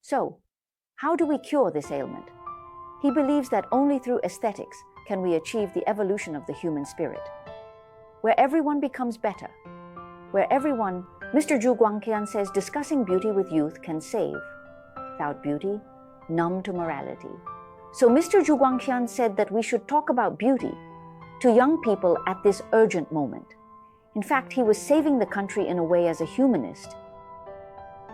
So, how do we cure this ailment? He believes that only through aesthetics can we achieve the evolution of the human spirit, where everyone becomes better, where everyone, Mr. Zhu Guangqian says, discussing beauty with youth can save. Without beauty, numb to morality. So Mr. Zhu Guangqian said that we should talk about beauty to young people at this urgent moment. In fact, he was saving the country in a way as a humanist.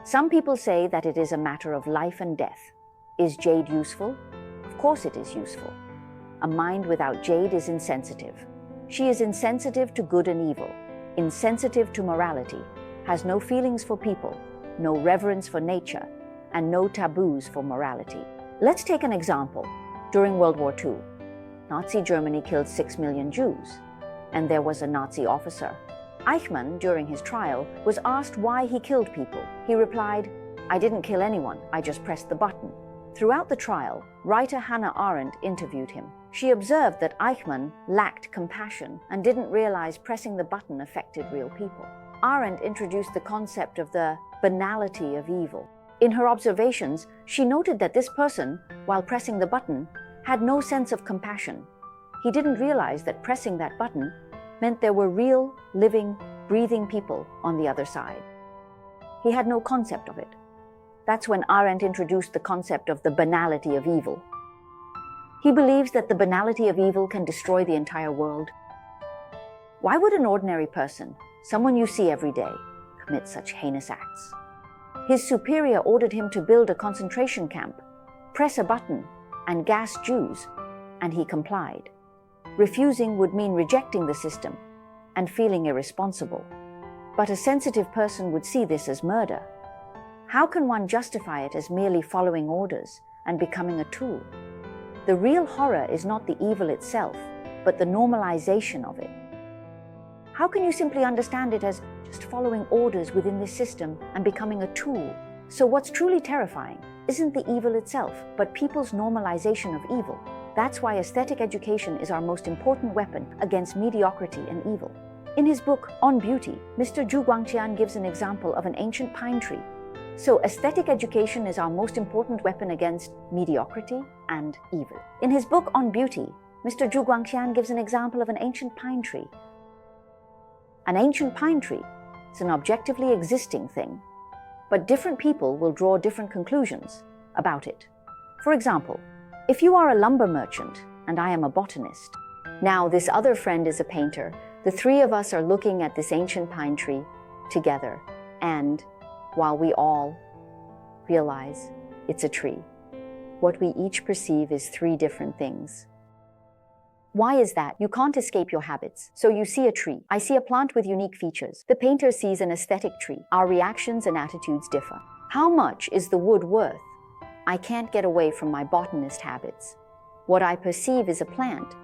Some people say that it is a matter of life and death. Is jade useful? Of course it is useful. A mind without jade is insensitive. She is insensitive to good and evil, insensitive to morality, has no feelings for people, no reverence for nature, and no taboos for morality. Let's take an example. During World War II, Nazi Germany killed 6 million Jews, and there was a Nazi officer. Eichmann, during his trial, was asked why he killed people. He replied, "I didn't kill anyone, I just pressed the button." Throughout the trial, writer Hannah Arendt interviewed him. She observed that Eichmann lacked compassion and didn't realize pressing the button affected real people. Arendt introduced the concept of the banality of evil. In her observations, she noted that this person, while pressing the button, had no sense of compassion. He didn't realize that pressing that button meant there were real, living, breathing people on the other side. He had no concept of it. That's when Arendt introduced the concept of the banality of evil. He believes that the banality of evil can destroy the entire world. Why would an ordinary person, someone you see every day, commit such heinous acts? His superior ordered him to build a concentration camp, press a button, and gas Jews, and he complied. Refusing would mean rejecting the system and feeling irresponsible. But a sensitive person would see this as murder. How can one justify it as merely following orders and becoming a tool? The real horror is not the evil itself, but the normalization of it. How can you simply understand it as just following orders within this system and becoming a tool? So what's truly terrifying isn't the evil itself, but people's normalization of evil. That's why aesthetic education is our most important weapon against mediocrity and evil. In his book, On Beauty, Mr. Zhu Guangqian gives an example of an ancient pine tree. So aesthetic education is our most important weapon against mediocrity and evil. In his book, On Beauty, Mr. Zhu Guangqian gives an example of an ancient pine tree. An ancient pine tree is an objectively existing thing, but different people will draw different conclusions about it. For example, if you are a lumber merchant and I am a botanist, now this other friend is a painter, the three of us are looking at this ancient pine tree together, and while we all realize it's a tree, what we each perceive is three different things. Why is that? You can't escape your habits. So you see a tree. I see a plant with unique features. The painter sees an aesthetic tree. Our reactions and attitudes differ. How much is the wood worth? I can't get away from my botanist habits. What I perceive is a plant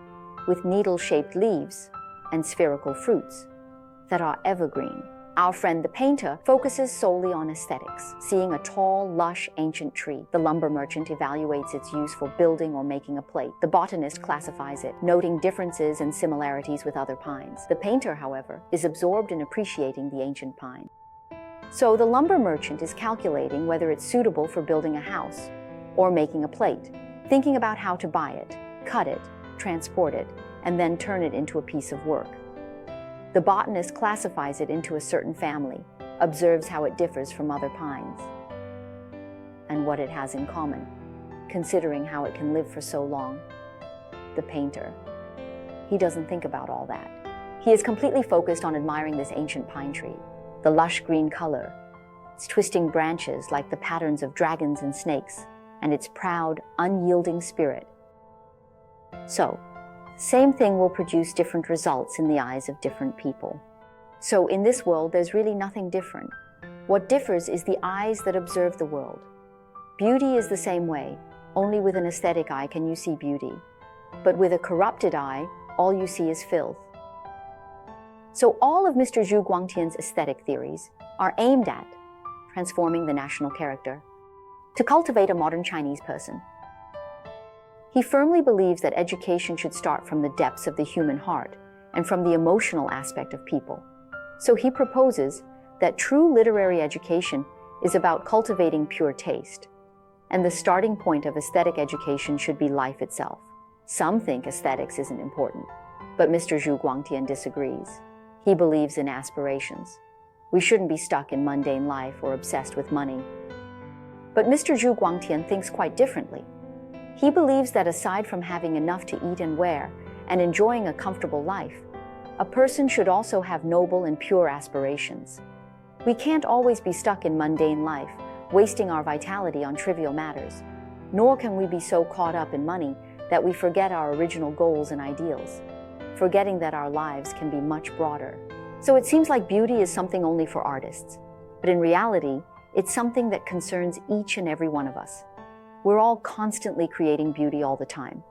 with needle-shaped leaves and spherical fruits that are evergreen. Our friend the painter focuses solely on aesthetics, seeing a tall, lush, ancient tree. The lumber merchant evaluates its use for building or making a plate. The botanist classifies it, noting differences and similarities with other pines. The painter, however, is absorbed in appreciating the ancient pine. So the lumber merchant is calculating whether it's suitable for building a house or making a plate, thinking about how to buy it, cut it, transport it, and then turn it into a piece of work. The botanist classifies it into a certain family, observes how it differs from other pines, and what it has in common, considering how it can live for so long. The painter, he doesn't think about all that. He is completely focused on admiring this ancient pine tree, the lush green color, its twisting branches like the patterns of dragons and snakes, and its proud, unyielding spirit. So, same thing will produce different results in the eyes of different people. So in this world, there's really nothing different. What differs is the eyes that observe the world. Beauty is the same way. Only with an aesthetic eye can you see beauty. But with a corrupted eye, all you see is filth. So all of Mr. Zhu Guangqian's aesthetic theories are aimed at transforming the national character, to cultivate a modern Chinese person. He firmly believes that education should start from the depths of the human heart and from the emotional aspect of people. So he proposes that true literary education is about cultivating pure taste, and the starting point of aesthetic education should be life itself. Some think aesthetics isn't important, but Mr. Zhu Guangqian disagrees. He believes in aspirations. We shouldn't be stuck in mundane life or obsessed with money. But Mr. Zhu Guangqian thinks quite differently. He believes that aside from having enough to eat and wear and enjoying a comfortable life, a person should also have noble and pure aspirations. We can't always be stuck in mundane life, wasting our vitality on trivial matters, nor can we be so caught up in money that we forget our original goals and ideals, forgetting that our lives can be much broader. So it seems like beauty is something only for artists, but in reality, it's something that concerns each and every one of us. We're all constantly creating beauty all the time.